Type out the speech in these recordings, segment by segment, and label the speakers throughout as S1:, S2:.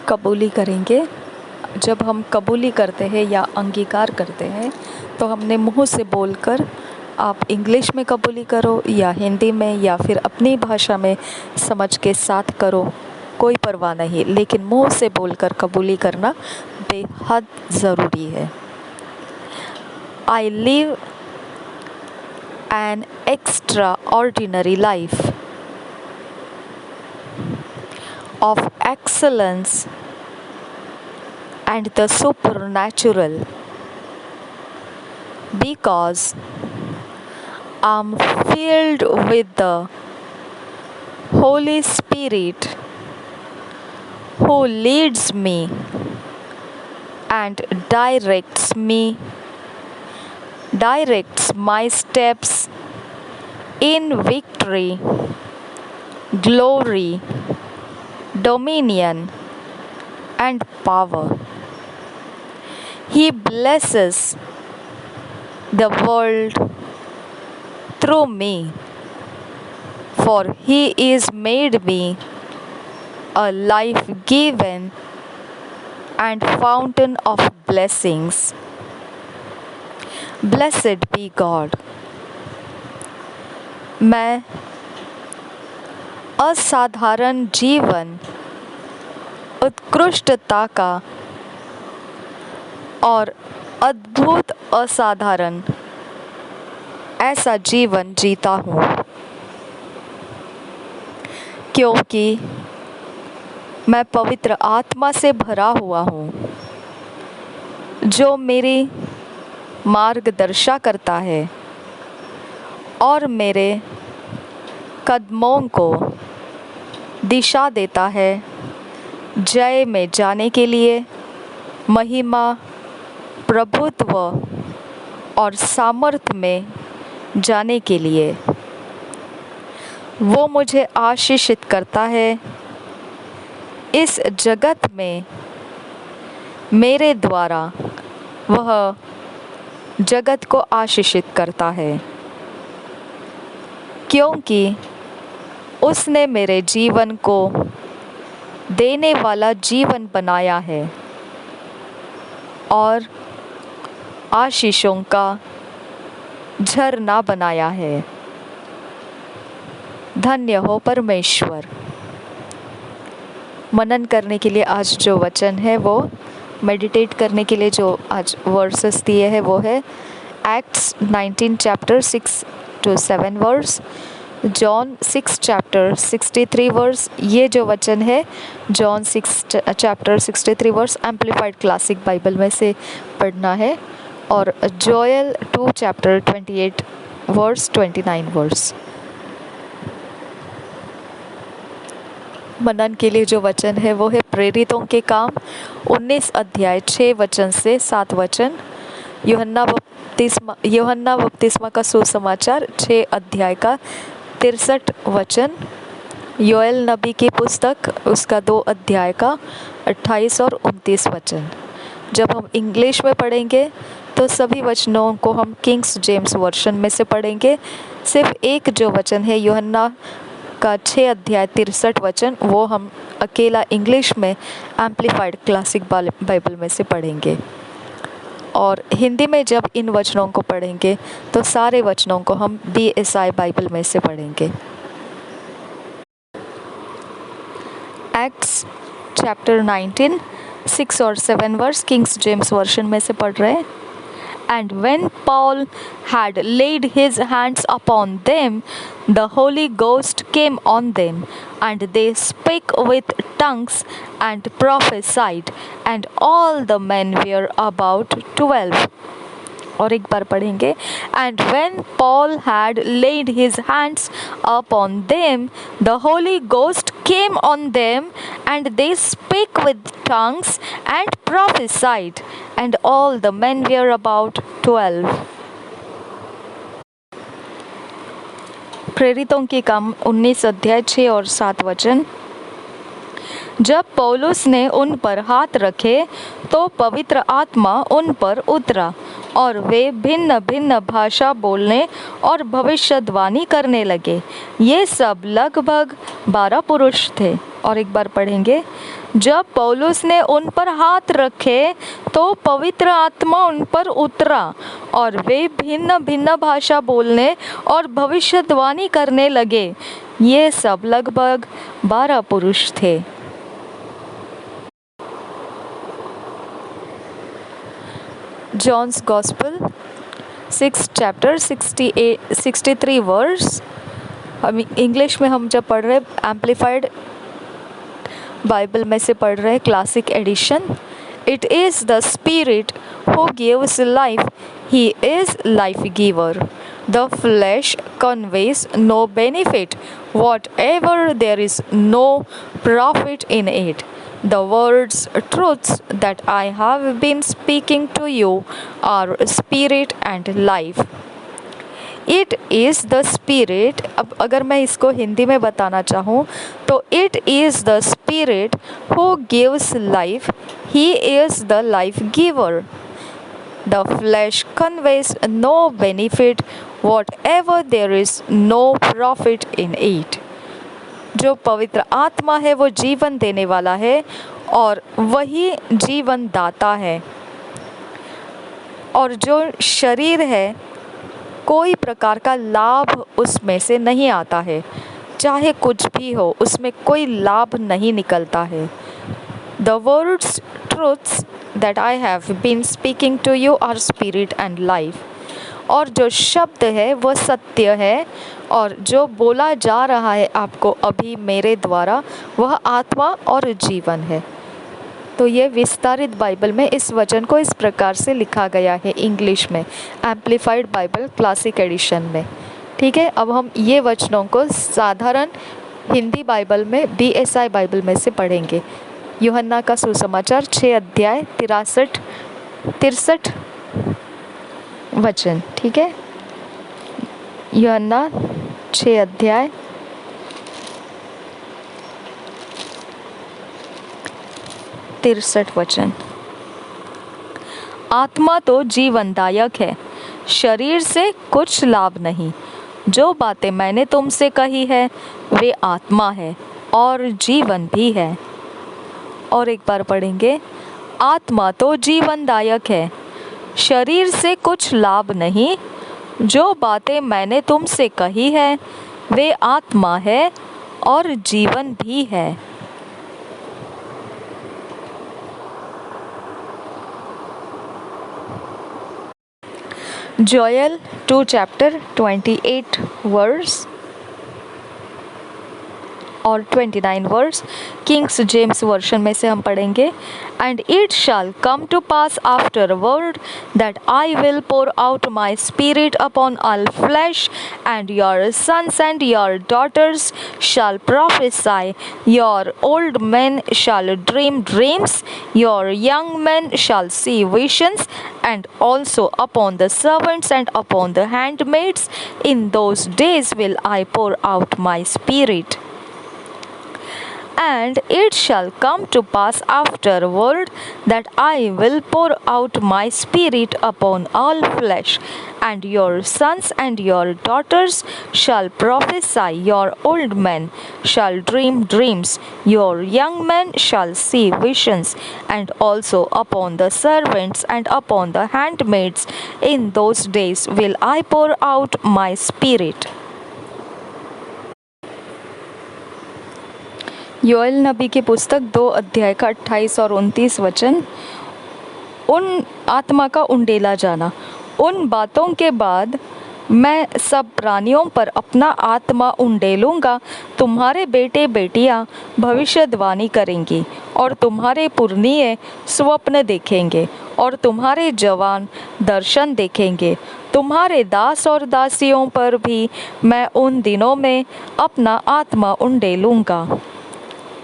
S1: कबूली करेंगे। जब हम कबूली करते हैं या अंगीकार करते हैं तो हमने मुंह से बोलकर, आप इंग्लिश में कबूली करो या हिंदी में या फिर अपनी भाषा में समझ के साथ करो, कोई परवाह नहीं, लेकिन मुंह से बोलकर कबूली करना बेहद ज़रूरी है। I live an extraordinary life of excellence and the supernatural because I'm filled with the Holy Spirit who leads me and directs my steps in victory, glory, dominion, and power. He blesses the world through me, for He is made me a life-given and fountain of blessings. Blessed be God. मैं असाधारण जीवन, उत्कृष्टता का और अद्भुत असाधारण ऐसा जीवन जीता हूँ, क्योंकि मैं पवित्र आत्मा से भरा हुआ हूँ, जो मेरी मार्गदर्शन करता है और मेरे कदमों को दिशा देता है जय में जाने के लिए, महिमा, प्रभुत्व और सामर्थ्य में जाने के लिए। वो मुझे आशीषित करता है इस जगत में, मेरे द्वारा वह जगत को आशीषित करता है, क्योंकि उसने मेरे जीवन को देने वाला जीवन बनाया है और आशीषों का झरना बनाया है। धन्य हो परमेश्वर। मनन करने के लिए आज जो वचन है, वो मेडिटेट करने के लिए जो आज वर्सेस दिए हैं वो है Acts 19 chapter 6 to 7 verse, John 6 chapter 63 verse. ये जो वचन है John 6 chapter 63 verse amplified classic Bible में से पढ़ना है, और जोएल 2 चैप्टर 28 वर्स 29 वर्स। मनन के लिए जो वचन है वो है प्रेरितों के काम 19 अध्याय 6 वचन से 7 वचन, यूहन्ना बपतिस्मा का सुसमाचार 6 अध्याय का 63 वचन, योएल नबी की पुस्तक उसका 2 अध्याय का 28 और 29 वचन। जब हम इंग्लिश में पढ़ेंगे तो सभी वचनों को हम किंग्स जेम्स वर्शन में से पढ़ेंगे। सिर्फ एक जो वचन है यूहन्ना का 6 अध्याय 63 वचन, वो हम अकेला इंग्लिश में एम्प्लीफाइड क्लासिक बाइबल में से पढ़ेंगे, और हिंदी में जब इन वचनों को पढ़ेंगे तो सारे वचनों को हम BSI बाइबल में से पढ़ेंगे। एक्ट्स चैप्टर 19 6 और 7 वर्स किंग्स जेम्स वर्शन में से पढ़ रहे हैं। And when Paul had laid his hands upon them, the Holy Ghost came on them, and they spake with tongues and prophesied, and all the men were about 12. और एक बार पढ़ेंगे। And when Paul had laid his hands upon them, the Holy Ghost came on them, and they spake with tongues and prophesied, and all the men were about 12. प्रेरितों के काम 19 अध्याय 6 और 7 वचन। जब पौलुस ने उन पर हाथ रखे तो पवित्र आत्मा उन पर उतरा और वे भिन्न भिन्न भाषा बोलने और भविष्यवाणी करने लगे। ये सब लगभग 12 पुरुष थे। और एक बार पढ़ेंगे। जब पौलुस ने उन पर हाथ रखे तो पवित्र आत्मा उन पर उतरा और वे भिन्न भिन्न भाषा बोलने और भविष्यवाणी करने लगे। ये सब लगभग 12 पुरुष थे। John's gospel 6 chapter 63 verse. हम इंग्लिश में हम जब पढ़ रहे एम्पलीफाइड बाइबल में से पढ़ रहे classic edition. It is the spirit who gives life, he is life giver. The flash conveys no benefit whatever, there is no profit in it. The words truths that I have been speaking to you are spirit and life. It is the spirit. अब अगर मैं इसको हिंदी में बताना चाहूँ तो it is the spirit who gives life, he is the life giver. The flesh conveys no benefit whatever, there is no profit in it. जो पवित्र आत्मा है वो जीवन देने वाला है और वही जीवन दाता है। और जो शरीर है कोई प्रकार का लाभ उसमें से नहीं आता है, चाहे कुछ भी हो उसमें कोई लाभ नहीं निकलता है। The words truths that I have been speaking to you are spirit and life. और जो शब्द है वह सत्य है और जो बोला जा रहा है आपको अभी मेरे द्वारा वह आत्मा और जीवन है। तो ये विस्तारित बाइबल में इस वचन को इस प्रकार से लिखा गया है इंग्लिश में, एम्पलीफाइड बाइबल क्लासिक एडिशन में। ठीक है, अब हम ये वचनों को साधारण हिंदी बाइबल में BSI बाइबल में से पढ़ेंगे। यूहन्ना का सुसमाचार 6 अध्याय 63 वचन। ठीक है, यूहन्ना 6 अध्याय 63 वचन। आत्मा तो जीवनदायक है, शरीर से कुछ लाभ नहीं। जो बातें मैंने तुमसे कही है वे आत्मा है और जीवन भी है। और एक बार पढ़ेंगे। आत्मा तो जीवनदायक है, शरीर से कुछ लाभ नहीं। जो बातें मैंने तुमसे कही है वे आत्मा है और जीवन भी है। जोएल 2 चैप्टर 28 वर्स और 29 वर्स किंग्स जेम्स वर्शन में से हम पढ़ेंगे। And it shall come to pass afterward that I will pour out my spirit upon all flesh, and your sons and your daughters shall prophesy, your old men shall dream dreams, your young men shall see visions, and also upon the servants and upon the handmaids in those days will I pour out my spirit. And it shall come to pass afterward that I will pour out my spirit upon all flesh, and your sons and your daughters shall prophesy, your old men shall dream dreams, your young men shall see visions, and also upon the servants and upon the handmaids in those days will I pour out my spirit. योएल नबी की पुस्तक 2 अध्याय का 28 और 29 वचन। उन आत्मा का उंडेला जाना। उन बातों के बाद मैं सब प्राणियों पर अपना आत्मा उंडेलूँगा। तुम्हारे बेटे बेटियां भविष्यवाणी करेंगी और तुम्हारे पुरनिये स्वप्न देखेंगे और तुम्हारे जवान दर्शन देखेंगे। तुम्हारे दास और दासियों पर भी मैं उन दिनों में अपना आत्मा उंडेलूँगा।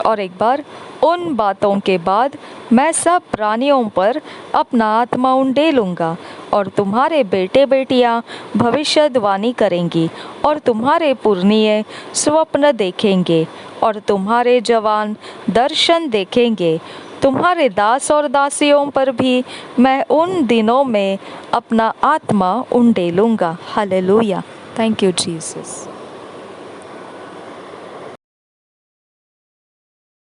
S1: और एक बार, उन बातों के बाद मैं सब प्राणियों पर अपना आत्मा उंडेलूँगा और तुम्हारे बेटे बेटियां भविष्यवाणी करेंगी और तुम्हारे पुरनिये स्वप्न देखेंगे और तुम्हारे जवान दर्शन देखेंगे। तुम्हारे दास और दासियों पर भी मैं उन दिनों में अपना आत्मा उंडेलूँगा। हालेलुया। Thank you Jesus.